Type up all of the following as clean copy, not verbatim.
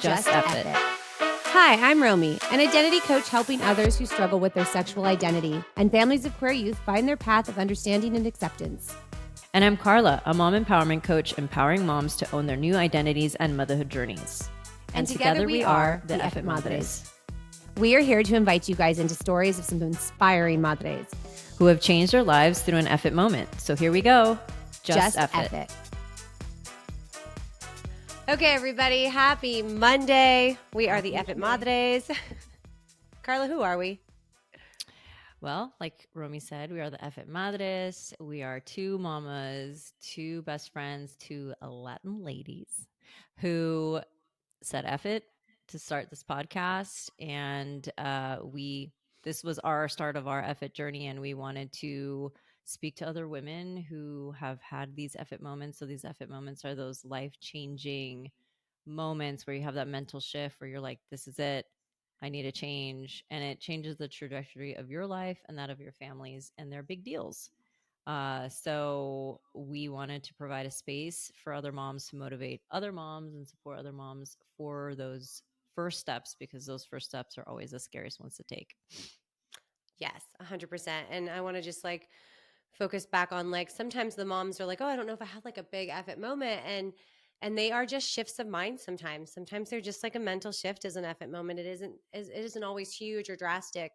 Just Eff It. Hi, I'm Romy, an identity coach helping others who struggle with their sexual identity and families of queer youth find their path of understanding and acceptance. And I'm Carla, a mom empowerment coach empowering moms to own their new identities and motherhood journeys. And together we are the EFFing Madres. We are here to invite you guys into stories of some inspiring madres who have changed their lives through an Eff It moment. So here we go. Just Eff It. Okay, everybody. Happy Monday. We are the EFFing Madres. Carla, who are we? Well, like Romy said, we are the EFFing Madres. We are two mamas, two best friends, two Latin ladies who said Eff It to start this podcast. And this was our start of our Eff It journey, and we wanted to speak to other women who have had these Eff It moments. So these Eff It moments are those life-changing moments where you have that mental shift where you're like, this is it. I need a change. And it changes the trajectory of your life and that of your families. And they're big deals. So we wanted to provide a space for other moms to motivate other moms and support other moms for those first steps, because those first steps are always the scariest ones to take. Yes, 100%. And I want to just focus back on sometimes the moms are like, oh, I don't know if I had a big Eff It moment. And they are just shifts of mind sometimes. Sometimes they're just a mental shift as an Eff It moment. It isn't always huge or drastic.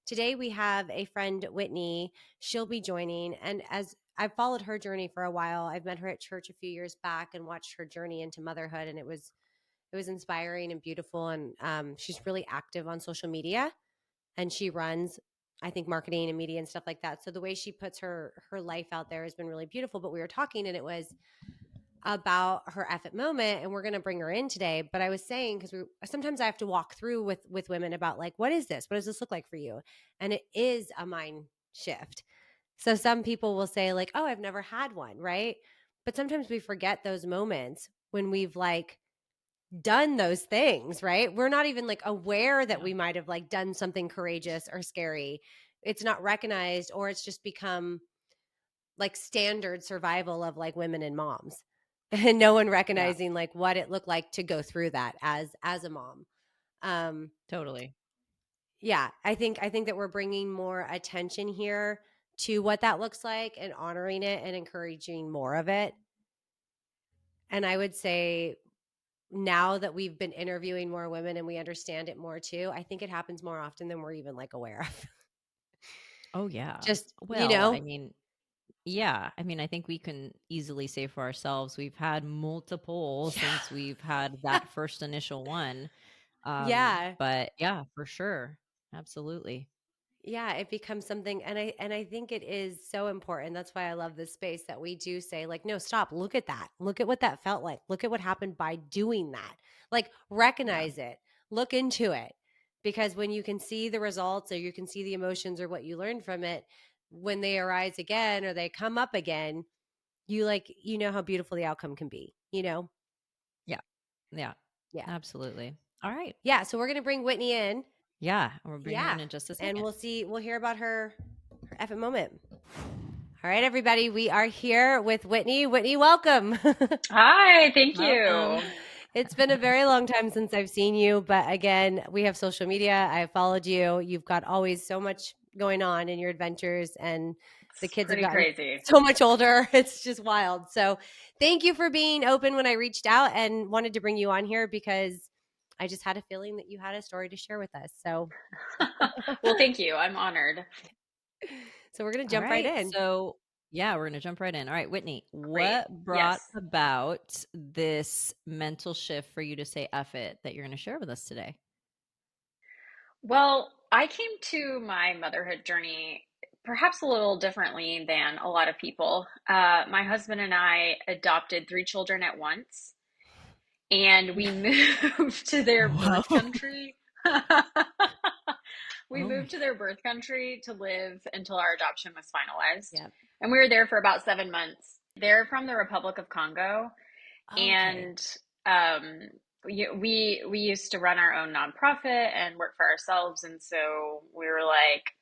Today we have a friend, Whitney. She'll be joining. And as I've followed her journey for a while, I've met her at church a few years back and watched her journey into motherhood. And it was inspiring and beautiful. And she's really active on social media, and she runs, I think, marketing and media and stuff like that. So the way she puts her life out there has been really beautiful. But we were talking, and it was about her Eff It moment, and we're going to bring her in today. But I was saying, because sometimes I have to walk through with women about what is this? What does this look like for you? And it is a mind shift. So some people will say oh, I've never had one, right? But sometimes we forget those moments when we've done those things, right? We're not even aware that we might have done something courageous or scary. It's not recognized, or it's just become standard survival of women and moms, and no one recognizing what it looked like to go through that as a mom. Totally. Yeah, I think that we're bringing more attention here to what that looks like and honoring it and encouraging more of it. And I would say, now that we've been interviewing more women and we understand it more too, I think it happens more often than we're even aware of. Oh yeah. Just, well, I mean, yeah. I mean, I think we can easily say for ourselves, we've had multiple since we've had that first initial one. Yeah. But yeah, for sure. Absolutely. Yeah, it becomes something, and I think it is so important. That's why I love this space, that we do say no, stop, look at that. Look at what that felt like. Look at what happened by doing that. Recognize it. Look into it. Because when you can see the results, or you can see the emotions or what you learned from it, when they arise again or they come up again, you know how beautiful the outcome can be, Yeah. Yeah. Absolutely. All right. Yeah, so we're going to bring Whitney in. Yeah, we'll bring her in just a second. And we'll hear about her Eff It moment. All right, everybody, we are here with Whitney. Whitney, welcome. Hi, thank you. It's been a very long time since I've seen you, but again, we have social media. I've followed you. You've got always so much going on in your adventures, and the kids have gotten crazy. So much older. It's just wild. So thank you for being open when I reached out and wanted to bring you on here, because I just had a feeling that you had a story to share with us. So well, thank you. I'm honored. So we're going to jump right in. So yeah, we're going to jump right in. All right, Whitney, Great. what brought about this mental shift for you to say Eff It that you're going to share with us today? Well, I came to my motherhood journey perhaps a little differently than a lot of people. My husband and I adopted 3 children at once, and we moved to their birth country. We moved to their birth country to live until our adoption was finalized. Yep. And we were there for about 7 months. They're from the Republic of Congo. And we used to run our own nonprofit and work for ourselves. And so we were like,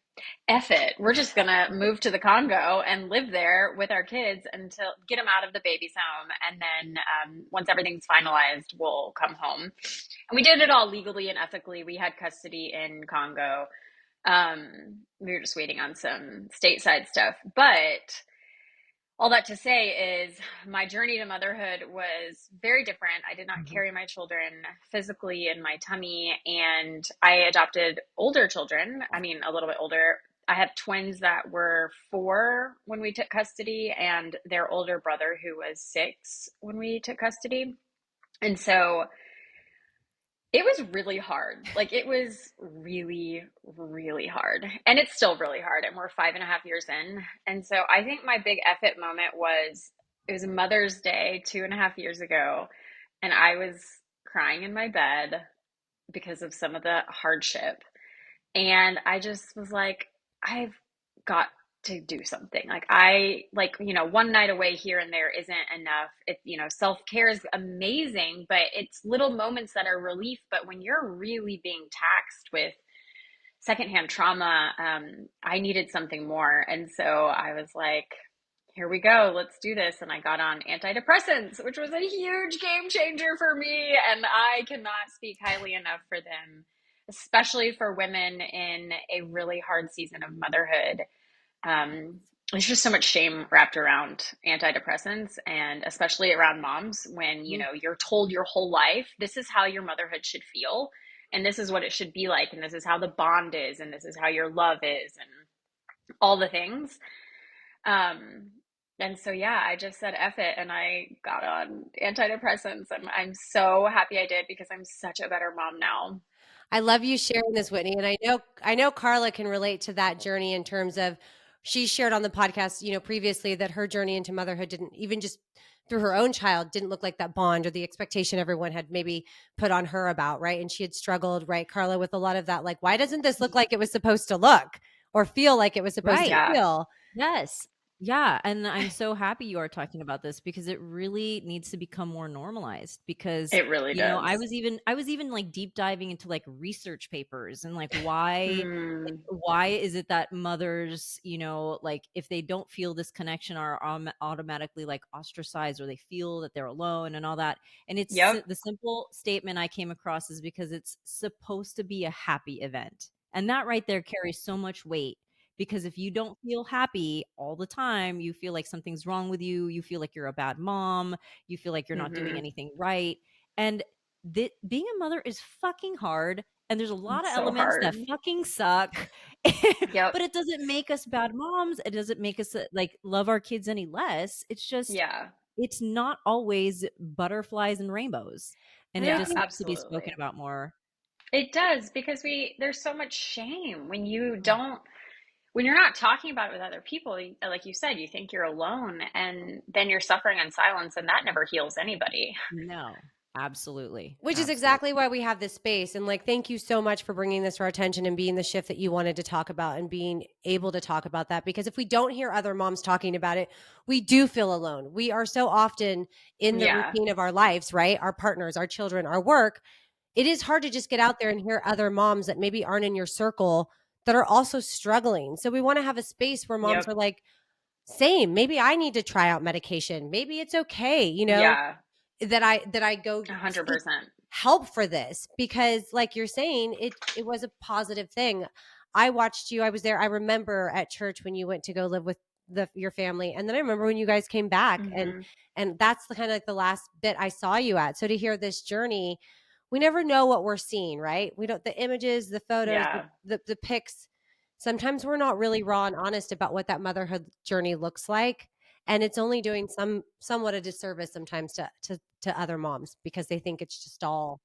Eff it. We're just gonna move to the Congo and live there with our kids until get them out of the baby's home, and then once everything's finalized, we'll come home. And we did it all legally and ethically. We had custody in Congo. We were just waiting on some stateside stuff, but all that to say is my journey to motherhood was very different. I did not Mhm. carry my children physically in my tummy, and I adopted older children. I mean, a little bit older. I have twins that were 4 when we took custody, and their older brother who was 6 when we took custody. And so it was really hard. Like it was really, really hard. And it's still really hard. And we're 5.5 years in. And so I think my big F it moment was it was Mother's Day 2.5 years ago. And I was crying in my bed because of some of the hardship. And I just was like, I've got to do something. One night away here and there isn't enough. Self-care is amazing, but it's little moments that are relief. But when you're really being taxed with secondhand trauma, I needed something more. And so I was like, here we go, let's do this. And I got on antidepressants, which was a huge game changer for me. And I cannot speak highly enough for them, especially for women in a really hard season of motherhood. Um, there's just so much shame wrapped around antidepressants, and especially around moms when Mm. you're told your whole life this is how your motherhood should feel, and this is what it should be like, and this is how the bond is, and this is how your love is, and all the things. Um, and so yeah, I just said F it and I got on antidepressants, and I'm so happy I did because I'm such a better mom now. I love you sharing this, Whitney, and I know Carla can relate to that journey in terms of she shared on the podcast, previously that her journey into motherhood didn't even just through her own child didn't look like that bond or the expectation everyone had maybe put on her about, right? And she had struggled, right, Carla, with a lot of that, like, why doesn't this look like it was supposed to look or feel like it was supposed to Right. Yeah, feel? Yes. Yeah, and I'm so happy you are talking about this because it really needs to become more normalized because, it really I does. was even like deep diving into like research papers and like Mm, why is it that mothers, like if they don't feel this connection are automatically like ostracized or they feel that they're alone and all that. And yep. the simple statement I came across is because it's supposed to be a happy event. And that right there carries so much weight because if you don't feel happy all the time, you feel like something's wrong with you, you feel like you're a bad mom, you feel like you're not doing Hmm. anything right. And being a mother is fucking hard and there's a lot of It's so elements that hard. fucking suck. Yep. But it doesn't make us bad moms. It doesn't make us like love our kids any less. It's just Yeah. it's not always butterflies and rainbows. And And it I Yeah, just think needs to be spoken absolutely. about more. It does because there's so much shame when when you're not talking about it with other people. Like you said, you think you're alone, and then you're suffering in silence, and that never heals anybody. No, absolutely. which is Absolutely. exactly why we have this space. And like, thank you so much for bringing this to our attention and being the shift that you wanted to talk about and being able to talk about that. Because if we don't hear other moms talking about it, we do feel alone. We are so often in the Yeah. routine of our lives, right? Our partners, our children, our work. It is hard to just get out there and hear other moms that maybe aren't in your circle that are also struggling. So we want to have a space where moms Yep. are like, same, maybe I need to try out medication. Maybe it's okay, Yeah. that I go A hundred seek percent. help for this because like you're saying it was a positive thing. I watched you. I was there. I remember at church when you went to go live with your family, and then I remember when you guys came back, and Hmm. that's the kind of like the last bit I saw you at. So to hear this journey, we never know what we're seeing, right? We don't, the images, the photos, Yeah. the pics, sometimes we're not really raw and honest about what that motherhood journey looks like, and it's only doing somewhat a disservice sometimes to other moms because they think it's just all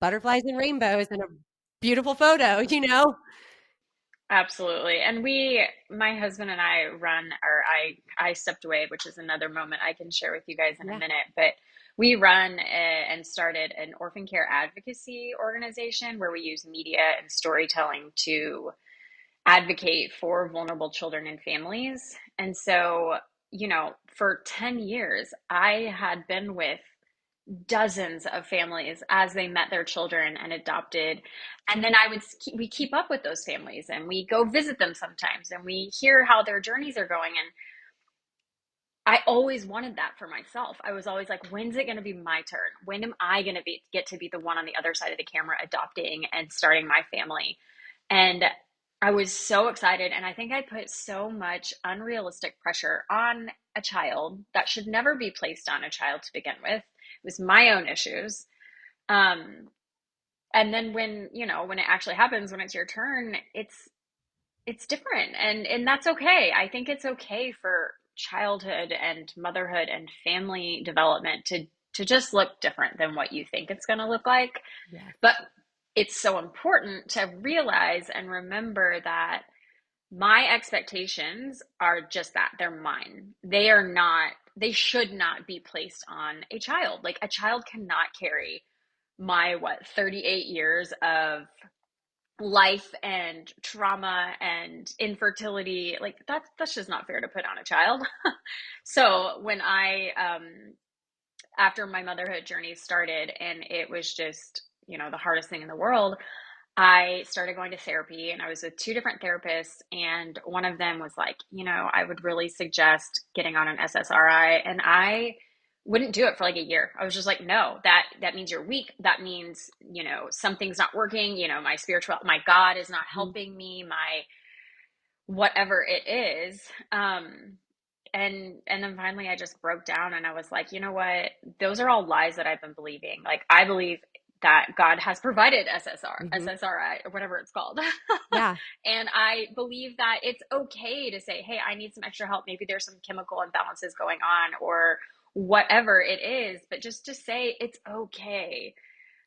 butterflies and rainbows and a beautiful photo. Absolutely. And my husband and I I stepped away, which is another moment I can share with you guys in a Yeah. minute. But we run and started an orphan care advocacy organization where we use media and storytelling to advocate for vulnerable children and families. And so, for 10 years, I had been with dozens of families as they met their children and adopted. And then we keep up with those families and we go visit them sometimes and we hear how their journeys are going. And I always wanted that for myself. I was always like, when's it going to be my turn? When am I going to get to be the one on the other side of the camera adopting and starting my family? And I was so excited. And I think I put so much unrealistic pressure on a child that should never be placed on a child to begin with. It was my own issues. Um, and then when it actually happens, when it's your turn, it's different, and that's okay. I think it's okay for childhood and motherhood and family development to just look different than what you think it's going to look like. Yes. But it's so important to realize and remember that my expectations are just that. They're mine. They should not be placed on a child. Like, a child cannot carry my 38 years of life and trauma and infertility. Like, that's just not fair to put on a child. So when I after my motherhood journey started, and it was just, the hardest thing in the world, I started going to therapy, and I was with two different therapists. And one of them was like, I would really suggest getting on an SSRI. And I wouldn't do it for like a year. I was just like, no, that means you're weak. That means, something's not working. My God is not Mhm. helping me, my whatever it is. And then finally I just broke down and I was like, you know what? Those are all lies that I've been believing. Like, I believe that God has provided Mhm. SSRI, or whatever it's called. Yeah. And I believe that it's okay to say, hey, I need some extra help. Maybe there's some chemical imbalances going on, or whatever it is, but just to say it's okay.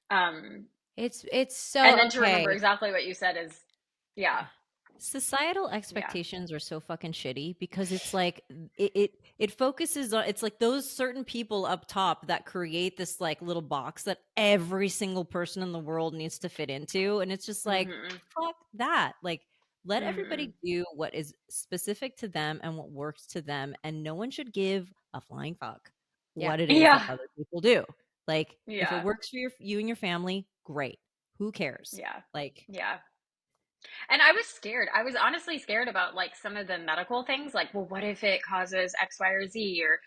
Um, It's and so then to remember okay. exactly what you said is, yeah, Societal yeah. expectations are so fucking shitty because it's like it focuses on, it's like those certain people up top that create this like little box that every single person in the world needs to fit into, and it's just like, Mm-hmm. fuck that. Like, let Mm-hmm. everybody do what is specific to them and what works to them, and no one should give a flying fuck Yeah. what it is that Yeah. other people do. Like, if it Yeah. works for you and your family, great. Who cares? Yeah. Like, Yeah. And I was scared. I was honestly scared about like some of the medical things, like, well, what if it causes X, Y, or Z? Or,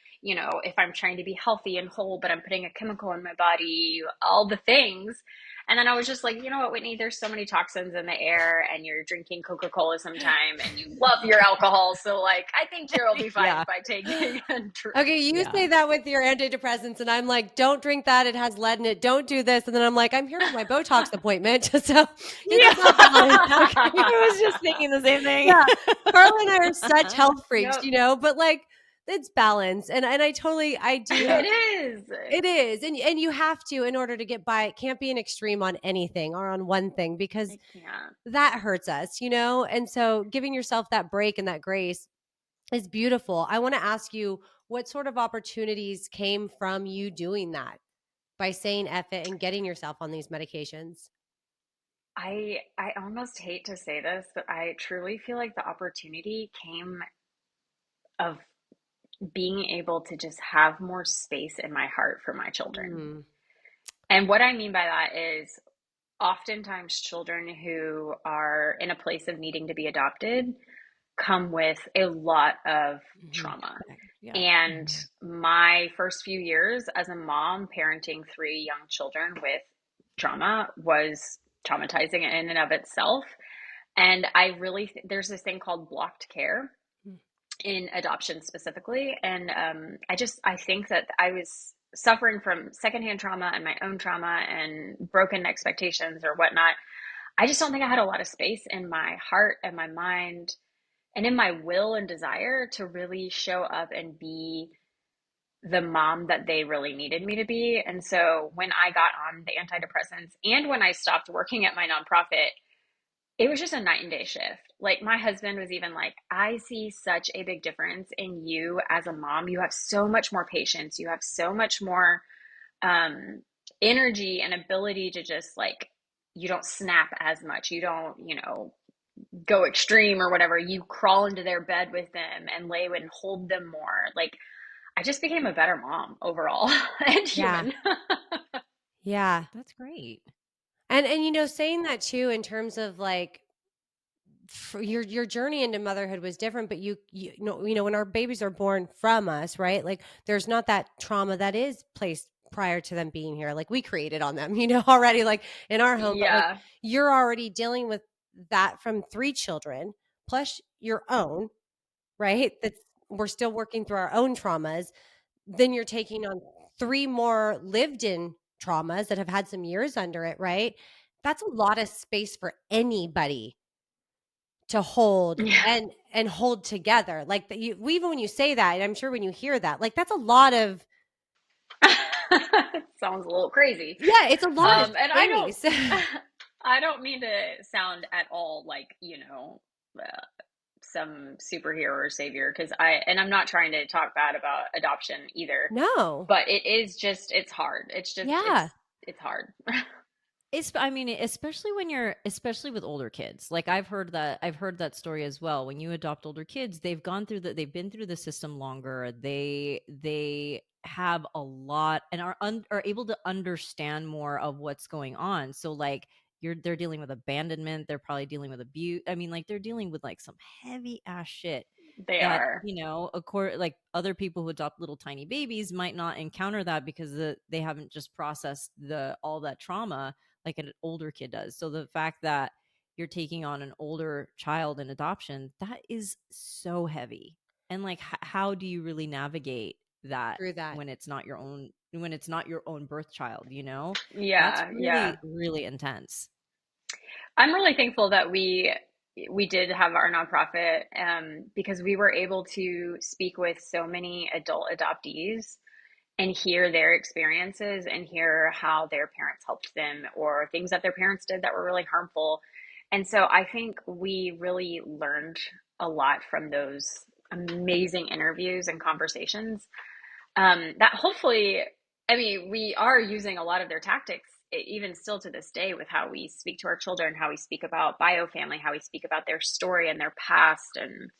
if I'm trying to be healthy and whole, but I'm putting a chemical in my body, all the things. And then I was just like, you know what, Whitney, there's so many toxins in the air, and you're drinking Coca-Cola sometime, and you love your alcohol. So, like, I think you'll be fine yeah. by taking a Okay, drink. you Yeah. say that with your antidepressants, and I'm like, don't drink that. It has lead in it. Don't do this. And then I'm like, I'm here for my Botox appointment. So Yeah. it's all balanced. Okay. I was just thinking the same thing. Yeah. Carla and I are such health freaks, Yep. but like it's balance. And I do. It is. It is. And you have to in order to get by. It can't be an extreme on anything or on one thing because I can't. that hurts us. And so giving yourself that break and that grace is beautiful. I want to ask you what sort of opportunities came from you doing that by saying F it and getting yourself on these medications? I almost hate to say this, but I truly feel like the opportunity came of being able to just have more space in my heart for my children. Mm, And what I mean by that is, oftentimes children who are in a place of needing to be adopted come with a lot of Mhm. trauma. Yeah. And Mhm. my first few years as a mom parenting three young children with trauma was traumatizing in and of itself. And there's this thing called blocked care mm, in adoption specifically. And I think that I was suffering from secondhand trauma and my own trauma and broken expectations or whatnot. I just don't think I had a lot of space in my heart and my mind and in my will and desire to really show up and be the mom that they really needed me to be. And so when I got on the antidepressants and when I stopped working at my nonprofit, it was just a night and day shift. Like, my husband was even like, I see such a big difference in you as a mom. You have so much more patience. You have so much more um, energy and ability to just like, you don't snap as much. You don't, go extreme or whatever. You crawl into their bed with them and lay and hold them more. Like, I just became a better mom overall and Yeah. human. Yeah. That's great. And saying that too in terms of like for your journey into motherhood was different, but when our babies are born from us, right? Like there's not that trauma that is placed prior to them being here. Like we created on them, already like in our home, but like Yeah. you're already dealing with that from 3 children plus your own, right? That's we're still working through our own traumas. Then you're taking on 3 more lived in traumas that have had some years under it, right? That's a lot of space for anybody to hold Yeah. and hold together. Like that you even when you say that, and I'm sure when you hear that, like that's a lot of Sounds a little crazy. yeah, it's a lot of And space. I don't mean to sound at all like, some superhero or savior, because I'm not trying to talk bad about adoption either, No. but it is just, it's hard. It's just, Yeah. it's hard. I mean, especially when especially with older kids. Like I've heard that story as well. When you adopt older kids, they've been through the system longer. They have a lot and are able to understand more of what's going on. So like they're dealing with abandonment. They're probably dealing with abuse. I mean, like they're dealing with like some heavy ass shit They that are. like other people who adopt little tiny babies might not encounter that because they haven't just processed the all that trauma like an older kid does. So the fact that you're taking on an older child in adoption, that is so heavy. And like how do you really navigate that Through that. when it's not your own birth child, That's Yeah, yeah. really really intense. I'm really thankful that we did have our nonprofit, because we were able to speak with so many adult adoptees and hear their experiences and hear how their parents helped them or things that their parents did that were really harmful. And so I think we really learned a lot from those amazing interviews and conversations, that hopefully, I mean, we are using a lot of their tactics, even still to this day, with how we speak to our children, how we speak about biofamily, how we speak about their story and their past. And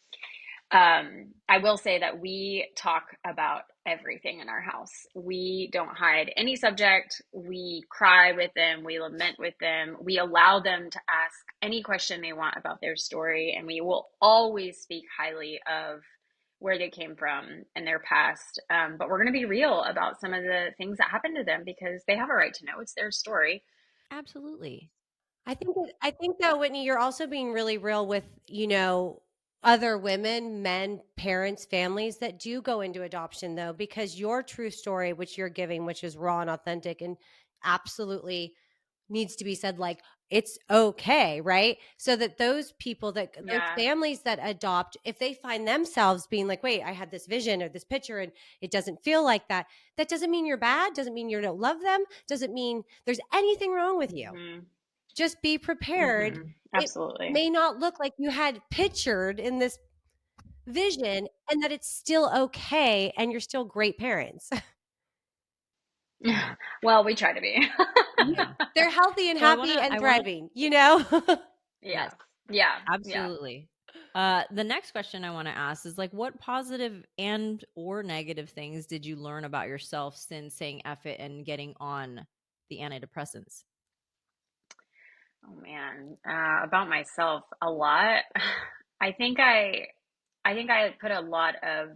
I will say that we talk about everything in our house. We don't hide any subject. We cry with them. We lament with them. We allow them to ask any question they want about their story. And we will always speak highly of where they came from and their past. But we're going to be real about some of the things that happened to them because they have a right to know. It's their story. Absolutely. I think that Whitney, you're also being really real with, other women, men, parents, families that do go into adoption though, because your true story, which you're giving, which is raw and authentic and absolutely needs to be said like it's okay, right? So that those Yeah. families that adopt, if they find themselves being like, wait, I had this vision or this picture and it doesn't feel like that, that doesn't mean you're bad, doesn't mean you don't love them, doesn't mean there's anything wrong with you. Hmm. Just be prepared. Hmm. It Absolutely. may not look like you had pictured in this vision and that it's still okay and you're still great parents. Well, we try to be. Yeah. They're healthy and So happy and I want to thriving. Yeah. yes. Yeah. Yeah. Absolutely. The next question I want to ask is like, what positive and or negative things did you learn about yourself since saying F it and getting on the antidepressants? Oh man, about myself, a lot. I think I think I put a lot of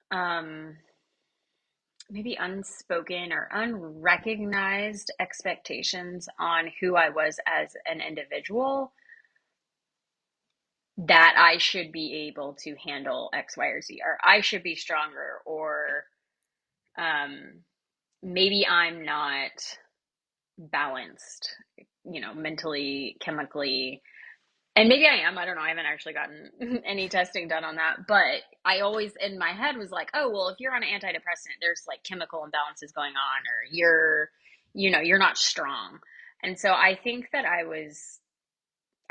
um, maybe unspoken or unrecognized expectations on who I was as an individual, that I should be able to handle X, Y, or Z, or I should be stronger, or um, maybe I'm not balanced, mentally, chemically. And maybe I am. I don't know. I haven't actually gotten any testing done on that. But I always, in my head, was like, oh, well, if you're on an antidepressant, there's like chemical imbalances going on, or you're not strong. And so I think that I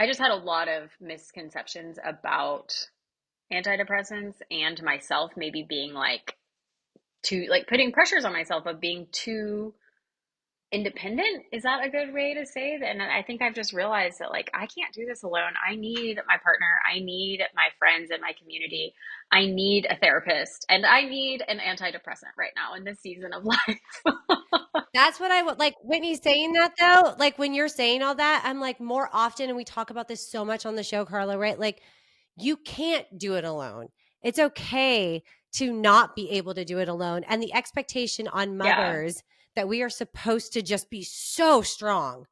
just had a lot of misconceptions about antidepressants and myself, maybe being like, too, like putting pressures on myself of being too independent. Is that a good way to say that? And I think I've just realized that like I can't do this alone. I need my partner. I need my friends and my community. I need a therapist and I need an antidepressant right now in this season of life. That's what I would like Whitney saying that though. Like when you're saying all that, I'm like more often, and we talk about this so much on the show, Carla, right? Like you can't do it alone. It's okay to not be able to do it alone. And the expectation on Yeah. mothers that we are supposed to just be so strong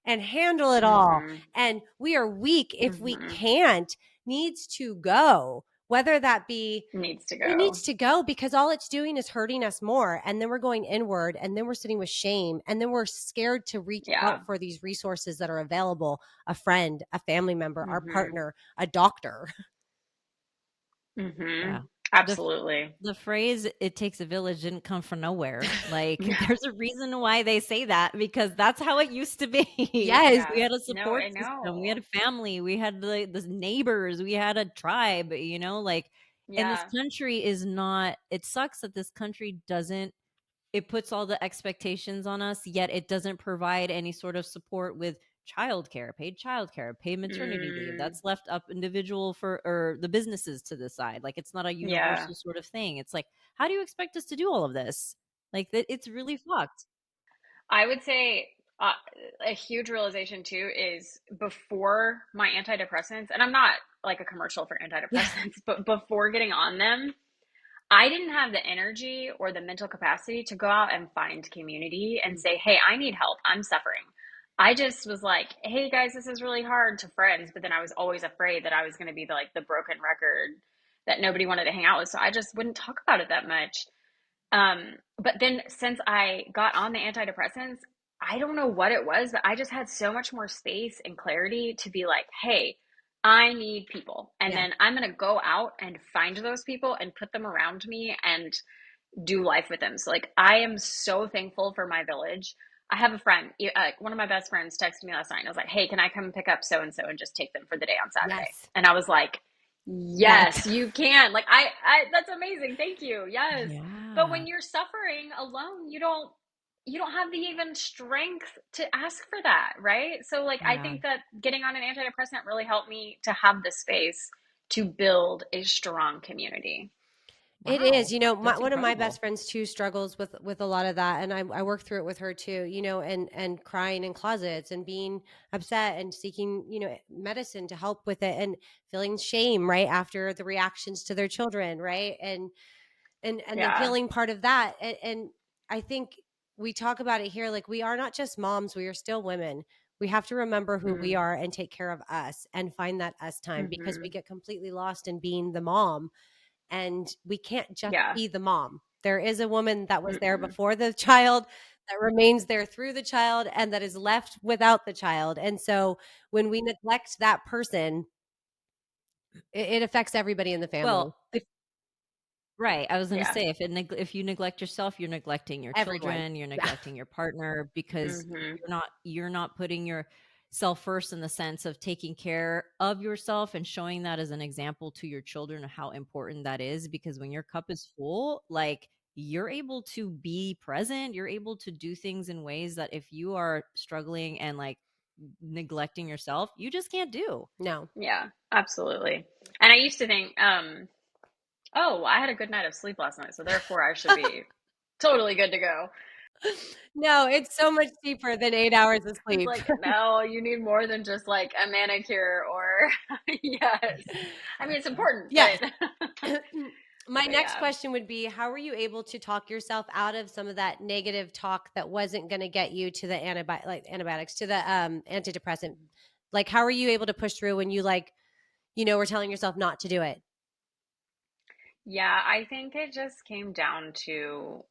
and handle it all. Mhm. And we are weak if we Mhm. can't needs to go. Whether that be Needs to it go. needs to go because all it's doing is hurting us more. And then we're going inward and then we're sitting with shame. And then we're scared to reach Yeah. out for these resources that are available, a friend, a family member, our Mhm. partner, a doctor. Mhm. Yeah. The Absolutely. the phrase "it takes a village" didn't come from nowhere. Like, Yeah. there's a reason why they say that because that's how it used to be. Yes. We Yeah. had a No, support I system, we had know. a family, we had the neighbors, we had a tribe, like, and this Yeah. country is not it sucks that this country doesn't it puts all the expectations on us, yet it doesn't provide any sort of support with childcare, paid maternity leave. Mm, That's left up individual for or the businesses to decide. Like it's not a yeah. universal sort of thing. It's like, how do you expect us to do all of this? Like that, it's really fucked. I would say a huge realization too is before my antidepressants, and I'm not like a commercial for Yeah. antidepressants, but before getting on them, I didn't have the energy or the mental capacity to go out and find community and say, "Hey, I need help. I'm suffering." I just was like, "Hey guys, this is really hard," to friends, but then I was always afraid that I was going to be the broken record that nobody wanted to hang out with, so I just wouldn't talk about it that much. But then since I got on the antidepressants, I don't know what it was, but I just had so much more space and clarity to be like, "Hey, I need people." And Yeah. then I'm going to go out and find those people and put them around me and do life with them. So like I am so thankful for my village. I have a friend, one of my best friends texted me last night and I was like, "Hey, can I come pick up so and so and just take them for the day on Saturday?" Yes. And I was like, Yes. "Yes, you can." Like I that's amazing. Thank you. Yes. But Yeah. when you're suffering alone, you don't have the even strength to ask for that, right? So like I Yeah. think that getting on an antidepressant really helped me to have the space to build a strong community. It is, Wow. my, That's one of my incredible. best friends too struggles with a lot of that, and I work through it with her too, and crying in closets and being upset and seeking, medicine to help with it and feeling shame right after the reactions to their children, right? And the Yeah. healing part of that, and I think we talk about it here, like we are not just moms, we are still women. We have to remember who we Mm. are and take care of us and find that us time because we Mhm. get completely lost in being the mom and we can't just Yeah. be the mom. There is a woman that was there Mm-mm. before the child, that remains there through the child, and that is left without the child. And so when we neglect that person, it affects everybody in the family. Well, right. I was going to Yeah. say if you neglect yourself, you're neglecting your Everyone. children, you're Yeah. neglecting your partner because Mhm. you're not putting yourself first in the sense of taking care of yourself and showing that as an example to your children of how important that is because when your cup is full, like you're able to be present, you're able to do things in ways that if you are struggling and like neglecting yourself, you just can't do. No. Yeah, absolutely. And I used to think, oh, I had a good night of sleep last night, so therefore I should be totally good to go. No, it's so much deeper than 8 hours of It's sleep. like, no, you need more than just like a manicure or yes. I mean, it's important, Yes. but My but next yeah. question would be, how were you able to talk yourself out of some of that negative talk that wasn't going to get you to the antibiotics, to the antidepressant? Like, how were you able to push through when you were telling yourself not to do it? Yeah, I think it just came down to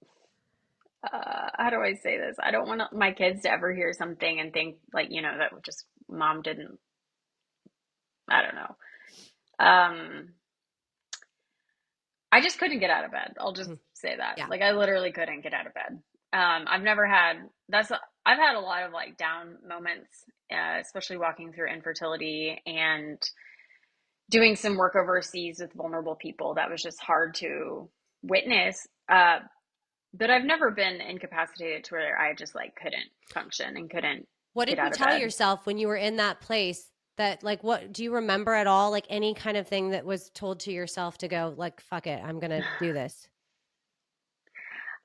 how do I say this? I don't want my kids to ever hear something and think like, that just mom didn't, I don't know. I just couldn't get out of bed. I'll just Mhm. say that. Yeah. Like I literally couldn't get out of bed. I've never had I've had a lot of like down moments, especially walking through infertility and doing some work overseas with vulnerable people that was just hard to witness. but I've never been incapacitated to where I just like couldn't function and couldn't What get did you out of tell bed. yourself when you were in that place that like what do you remember at all? Like any kind of thing that was told to yourself to go like fuck it, I'm going to do this.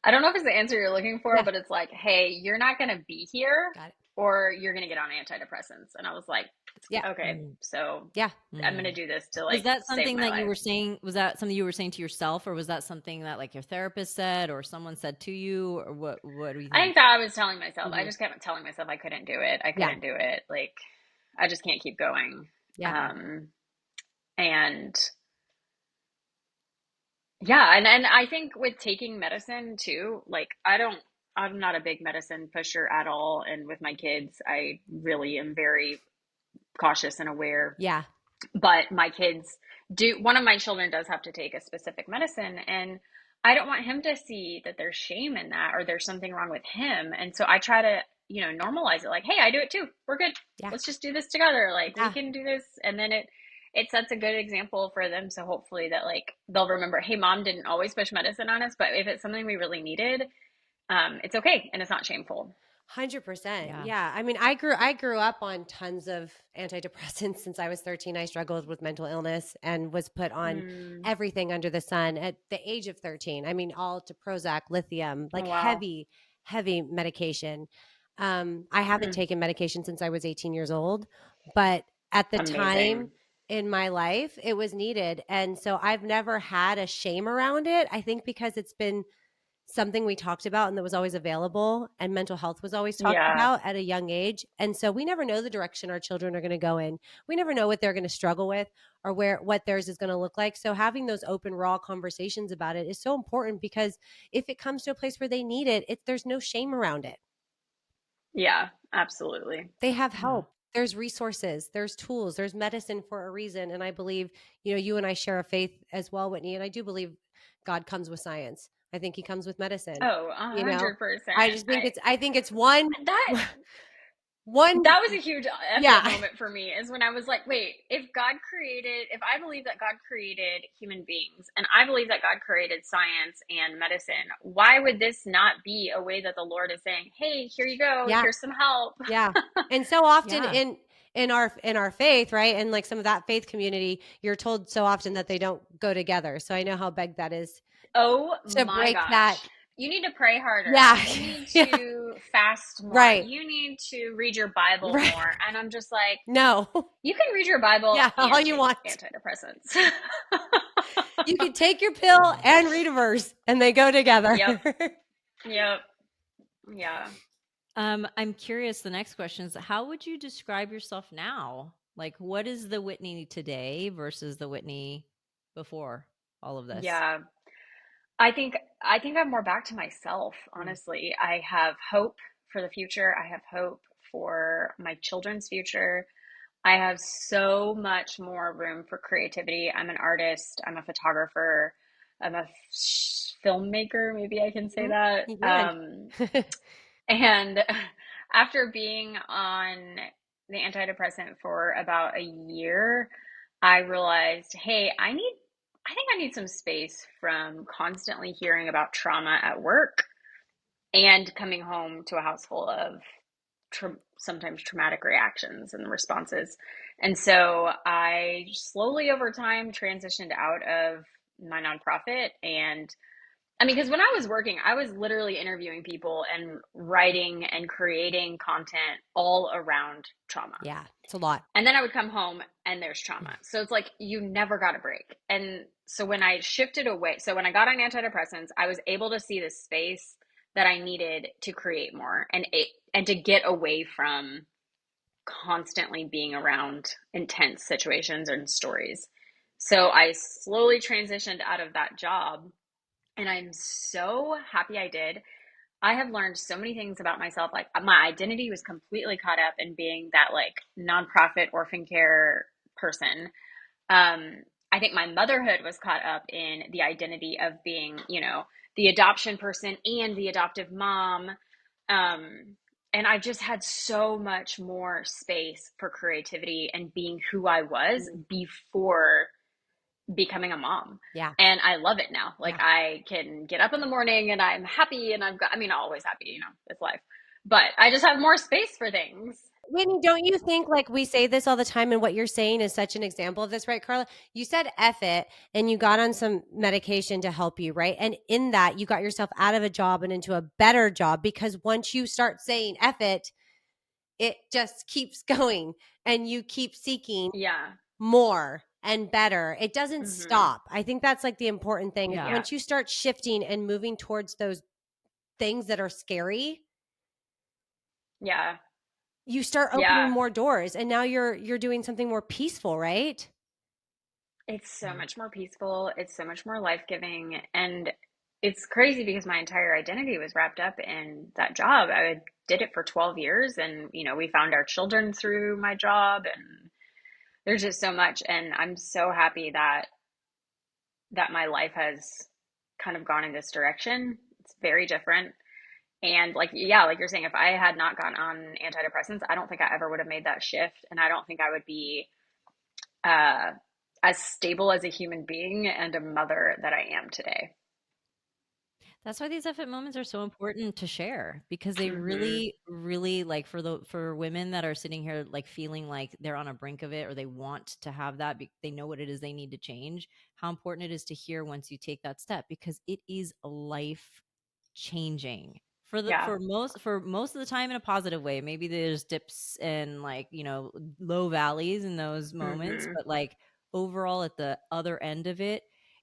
I don't know if it's the answer you're looking for, Yeah, but it's like, hey, you're not going to be here got it. or you're going to get on antidepressants. And I was like, Yeah. okay, Mm. so Yeah. I'm going to Mm. do this to Was like that save something my that you life. were saying? Was that something you were saying to yourself, or was that something that like your therapist said, or someone said to you, or what? What do you I think think? that I was telling myself, I Mhm. just kept telling myself I couldn't do it. I Yeah. couldn't do it. Like, I just can't keep going. Yeah. Um, and yeah, and I think with taking medicine too, like I'm not a big medicine pusher at all. And with my kids, I really am very cautious and aware. Yeah. But my kids do, one of my children does have to take a specific medicine, and I don't want him to see that there's shame in that or there's something wrong with him. And so I try to, normalize it like, hey, I do it too. We're good. Yeah. Let's just do this together. Like we Yeah. can do this. And then it sets a good example for them. So hopefully that like they'll remember, hey, mom didn't always push medicine on us, but if it's something we really needed, it's okay and it's not shameful. 100%. Yeah. Yeah. I mean, I grew up on tons of antidepressants since I was 13. I struggled with mental illness and was put on Mm. everything under the sun at the age of 13. I mean, all to Prozac, lithium, Oh, like wow. heavy, heavy medication. I haven't Mm. taken medication since I was 18 years old, but at the time Amazing. in my life, it was needed. And so I've never had a shame around it. I think because it's been something we talked about and that was always available, and mental health was always talked Yeah. about at a young age. And so we never know the direction our children are going to go in. We never know what they're going to struggle with or where what theirs is going to look like. So having those open raw conversations about it is so important because if it comes to a place where they need it, there's no shame around it. Yeah, absolutely. They have Yeah. help. There's resources, there's tools, there's medicine for a reason. And I believe, you and I share a faith as well, Whitney. And I do believe God comes with science. I think he comes with medicine. Oh, You know, 100%. I just think it's one, That one, that was a huge effort yeah, moment for me is when I was like, wait, if I believe that God created human beings and I believe that God created science and medicine, why would this not be a way that the Lord is saying, hey, here you go, yeah, here's some help? yeah. And so often Yeah. in our faith, right? And like some of that faith community, you're told so often that they don't go together. So I know how big that is Oh to my break that. gosh. You need to pray harder. Yeah. You need Yeah. to fast more. Right. You need to read your Bible Right. more. And I'm just like, No. you can read your Bible Yeah, all and you take want. antidepressants. You can take your pill and read a verse and they go together. Yep. Yep. Yeah. I'm curious. The next question is, how would you describe yourself now? Like, what is the Whitney today versus the Whitney before all of this? Yeah. I think I'm more back to myself, Mm, honestly. I have hope for the future. I have hope for my children's future. I have so much more room for creativity. I'm an artist, I'm a photographer, I'm a filmmaker, maybe I can say mhm. that. You can. And after being on the antidepressant for about a year, I realized, hey, I think I need some space from constantly hearing about trauma at work and coming home to a house full of sometimes traumatic reactions and responses. And so I slowly over time transitioned out of my nonprofit. And I mean, because when I was working, I was literally interviewing people and writing and creating content all around trauma. Yeah, it's a lot. And then I would come home and there's trauma. So it's like you never got a break. And so when I shifted away, so when I got on antidepressants, I was able to see the space that I needed to create more and to get away from constantly being around intense situations and stories. So I slowly transitioned out of that job and I'm so happy I did. I have learned so many things about myself. Like my identity was completely caught up in being that like nonprofit orphan care person. Um, I think my motherhood was caught up in the identity of being, the adoption person and the adoptive mom. And I've just had so much more space for creativity and being who I was Mm, before becoming a mom. Yeah. And I love it now. Like Yeah. I can get up in the morning and I'm happy and I mean, always happy, it's life. But I just have more space for things. Whitney, don't you think like we say this all the time and what you're saying is such an example of this, right, Carla? You said F it and you got on some medication to help you, right? And in that, you got yourself out of a job and into a better job because once you start saying F it just keeps going and you keep seeking Yeah. more and better. It doesn't Mhm. stop. I think that's like the important thing. Yeah. Yeah. Once you start shifting and moving towards those things that are scary, Yeah. you start opening Yeah. more doors and now you're doing something more peaceful, right? It's so Yeah. much more peaceful. It's so much more life-giving. And it's crazy because my entire identity was wrapped up in that job. I did it for 12 years and, we found our children through my job and there's just so much. And I'm so happy that my life has kind of gone in this direction. It's very different. And like, yeah, like you're saying, if I had not gotten on antidepressants, I don't think I ever would have made that shift. And I don't think I would be uh, as stable as a human being and a mother that I am today. That's why these effort moments are so important to share because they Hmm. really, really like for women that are sitting here like feeling like they're on a brink of it or they want to have that, they know what it is they need to change. How important it is to hear once you take that step because it is life changing Yeah. for most of the time in a positive way. Maybe there's dips and like low valleys in those moments, Hmm. but like overall at the other end of it,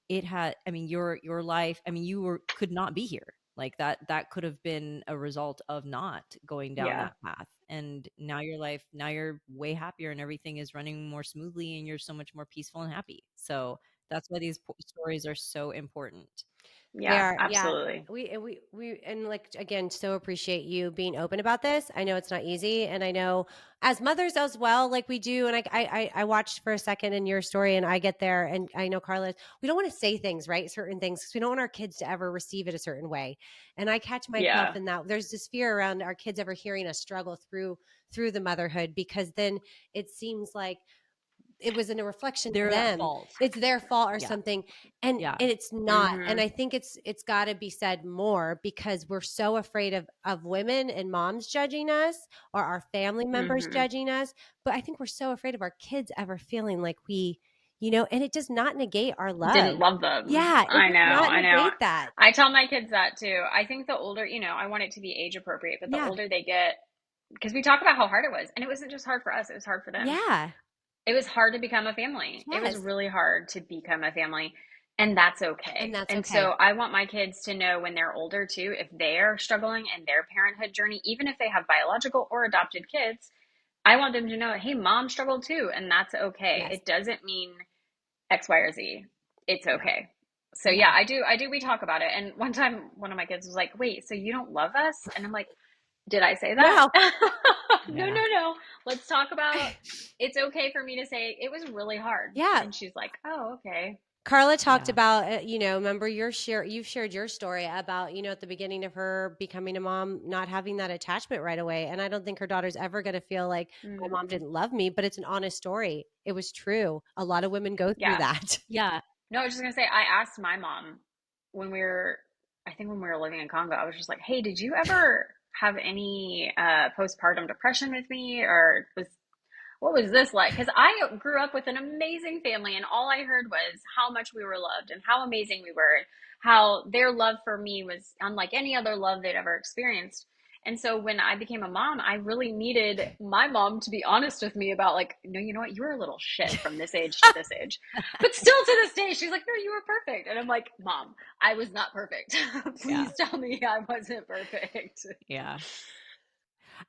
it had, I mean, your life, I mean, could not be here. Like that could have been a result of not going down Yeah. that path. And now your life, now you're way happier and everything is running more smoothly and you're so much more peaceful and happy. So that's why these stories are so important. They Yeah. are, yeah. Absolutely. And like again, so appreciate you being open about this. I know it's not easy, and I know as mothers as well, like we do. And I watched for a second in your story, and I get there, and I know Carla. We don't want to say things, right? Certain things, because we don't want our kids to ever receive it a certain way. And I catch myself Yeah. in that. There's this fear around our kids ever hearing us struggle through the motherhood, because then it seems like it was in a reflection to They're at them. fault. It's their fault or Yeah. something. And Yeah. it's not. And Hmm. I think it's got to be said more because we're so afraid of women and moms judging us or our family members Hmm. judging us, but I think we're so afraid of our kids ever feeling like and it does not negate our Didn't love. love them. Yeah, it I does know. not I know. negate that. I tell my kids that too. I think the older, I want it to be age appropriate, but the Yeah. older they get, because we talk about how hard it was, and it wasn't just hard for us, it was hard for them. Yeah. It was hard to become a family. It was Yes. really hard to become a family, and that's And okay. that's And okay. so I want my kids to know when they're older too, if they're struggling in their parenthood journey, even if they have biological or adopted kids, I want them to know, hey, mom struggled too, and that's okay. Yes. It doesn't mean X, Y, or Z. It's Yeah. okay. So Yeah. yeah, I do. We talk about it. And one time, one of my kids was like, "Wait, so you don't love us?" And I'm like, "Did I say that?" Well, No, Yeah. no, no. Let's talk about. It's okay for me to say it was really hard. yeah. And she's like, "Oh, okay." Carla talked Yeah. about, remember you've shared your story about, at the beginning of her becoming a mom, not having that attachment right away. And I don't think her daughter's ever going to feel like my mom Hmm. didn't love me, but it's an honest story. It was true. A lot of women go through Yeah. that. Yeah. No, I was just gonna say, I asked my mom when we were, I think when we were living in Congo, I was just like, "Hey, did you ever have any postpartum depression with me, or what was this like?" Because I grew up with an amazing family, and all I heard was how much we were loved and how amazing we were, and how their love for me was unlike any other love they'd ever experienced. And so when I became a mom, I really needed my mom to be honest with me about, like, no, you know what, you were a little shit from this age to this age. But still to this day, she's like, no, you were perfect. And I'm like, Mom, I was not perfect. Yeah. Please tell me I wasn't perfect. Yeah.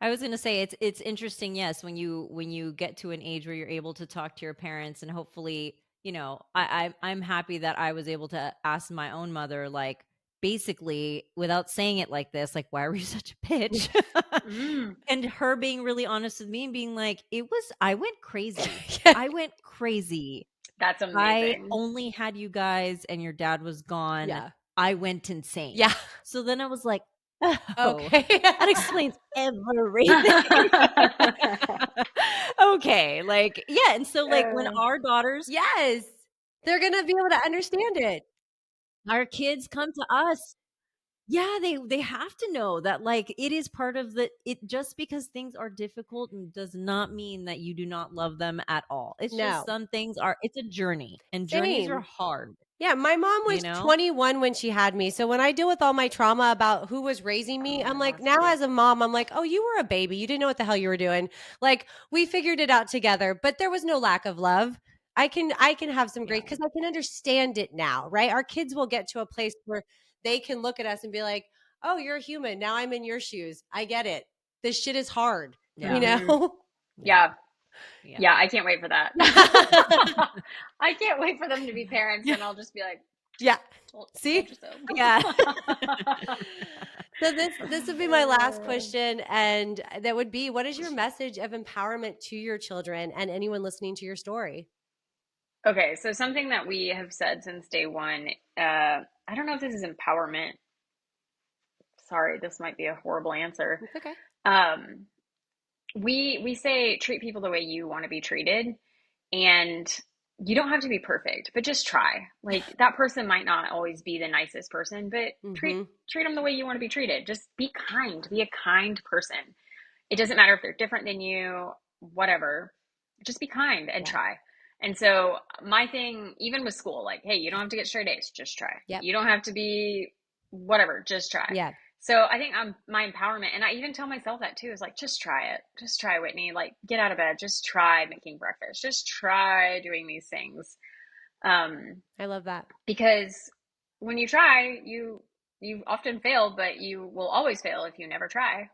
I was going to say it's interesting, yes, when you get to an age where you're able to talk to your parents and hopefully, I'm happy that I was able to ask my own mother, like, basically without saying it like this, like, why were you such a bitch? Mm, And her being really honest with me and being like, I went crazy. Yeah. I went crazy. that's I amazing. only had you guys and your dad was gone. Yeah. I went insane. Yeah. So then I was like, oh, Okay. that explains everything. Okay. Like, yeah. And so, like, when Uh, our daughters, Yes. They're gonna be able to understand it. Our kids come to us. Yeah, they have to know that, like, it is part of the it just because things are difficult does not mean that you do not love them at all. It's just No. some things are it's a journey, and journeys are Same. hard, Yeah, my mom you was know? 21 when she had me. So when I deal with all my trauma about who was raising me, I'm Oh, like, that's now tough. as a mom, I'm like, oh, you were a baby. You didn't know what the hell you were doing. Like we figured it out together, but there was no lack of love. I can have some Yeah. great because I can understand it now, right? Our kids will get to a place where they can look at us and be like, oh, you're a human. Now I'm in your shoes. I get it. This shit is hard, you Yeah. Mhm. know? Yeah. Yeah. Yeah. Yeah, I can't wait for that. Yeah. I can't wait for them to be parents, Yeah. and I'll just be like, Yeah. told See? you so." Yeah. So this would be my last question, and that would be, what is your message of empowerment to your children and anyone listening to your story? Okay, so something that we have said since day one, I don't know if this is empowerment. Sorry, this might be a horrible answer. It's okay. Um, we say treat people the way you want to be treated, and you don't have to be perfect, but just try. Like that person might not always be the nicest person, but Mm-hmm. treat them the way you want to be treated. Just be kind. Be a kind person. It doesn't matter if they're different than you, whatever. Just be kind and Yeah. try. And so my thing, even with school, like, hey, you don't have to get straight A's, just try. Yep. You don't have to be whatever, just try. Yeah. So I think I'm my empowerment, and I even tell myself that too, is like, just try it. Just try, Whitney. Like, get out of bed. Just try making breakfast. Just try doing these things. I love that. Because when you try, you often fail, but you will always fail if you never try.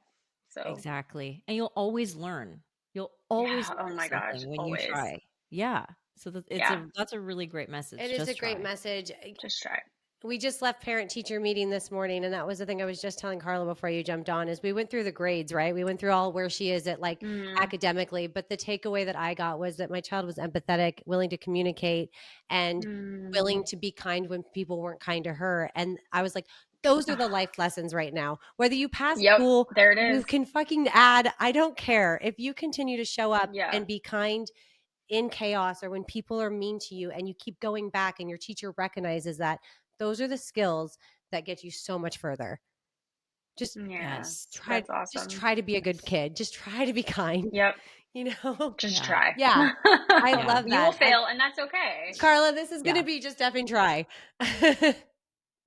So Exactly. And you'll always learn. You'll always yeah, oh learn my gosh, something when you always. try. Yeah. So Yeah, that's a really great It message. is a Just great try. message. just try. We just left parent teacher meeting this morning, and that was the thing I was just telling Carla before you jumped on, is we went through the grades, right? We went through all where she is at, like, Mm, academically, but the takeaway that I got was that my child was empathetic, willing to communicate, and mm. willing to be kind when people weren't kind to her. And I was like, those are the life lessons right now. Whether you pass Yep, school, there it you is. can fucking add, I don't care. If you continue to show up Yeah, and be kind in chaos, or when people are mean to you and you keep going back and your teacher recognizes that, those are the skills that get you so much further. Just yeah, Yes. try that's just awesome. try to be a good Yes. kid. Just try to be kind, Yep, you know? just Yeah. try. Yeah. I Yeah. love You will that. fail, and that's okay. Carla, this is going to Yeah. be just effing try.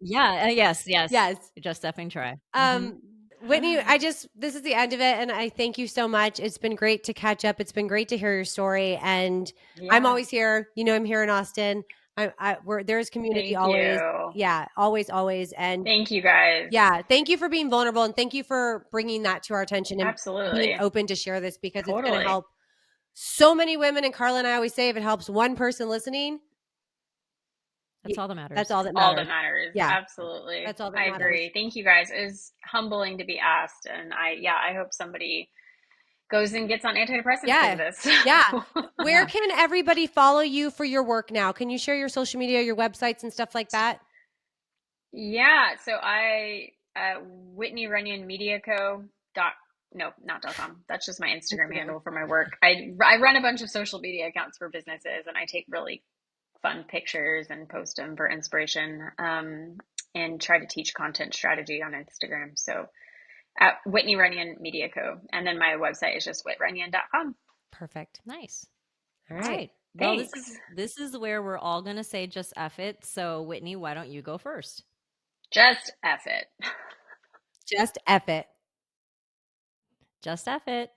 Yeah. Yes. Yes. Yes. Just definitely try. Um, Whitney, this is the end of it. And I thank you so much. It's been great to catch up. It's been great to hear your story. And I'm Yeah, always here. You know, I'm here in Austin. There's community thank always. you. Yeah, always, always. And Thank you guys. yeah, thank you for being vulnerable, and thank you for bringing that to our attention and being Absolutely. open to share this, because it's going to Totally. help so many women. And Carla and I always say, if it helps one person listening, That's all that that's matters. all that All that matters. matters. Yeah, Absolutely. that's all that I matters. agree. Thank you guys. It was humbling to be asked. And I hope somebody goes and gets on antidepressants because of Yeah. this. Yeah. Where Yeah. can everybody follow you for your work now? Can you share your social media, your websites and stuff like that? Yeah. So Whitney Runyon Media Co. Dot, no, not dot com. That's just my Instagram Instagram. handle for my work. I run a bunch of social media accounts for businesses, and I take really fun pictures and post them for inspiration, and try to teach content strategy on Instagram. So at Whitney Runyon Media Co. And then my website is just whitrunyon.com. Perfect. Nice. All All right. right. Well, Thanks. this is where we're all gonna say just F it. So Whitney, why don't you go first? Just F it. Just F it. Just F it.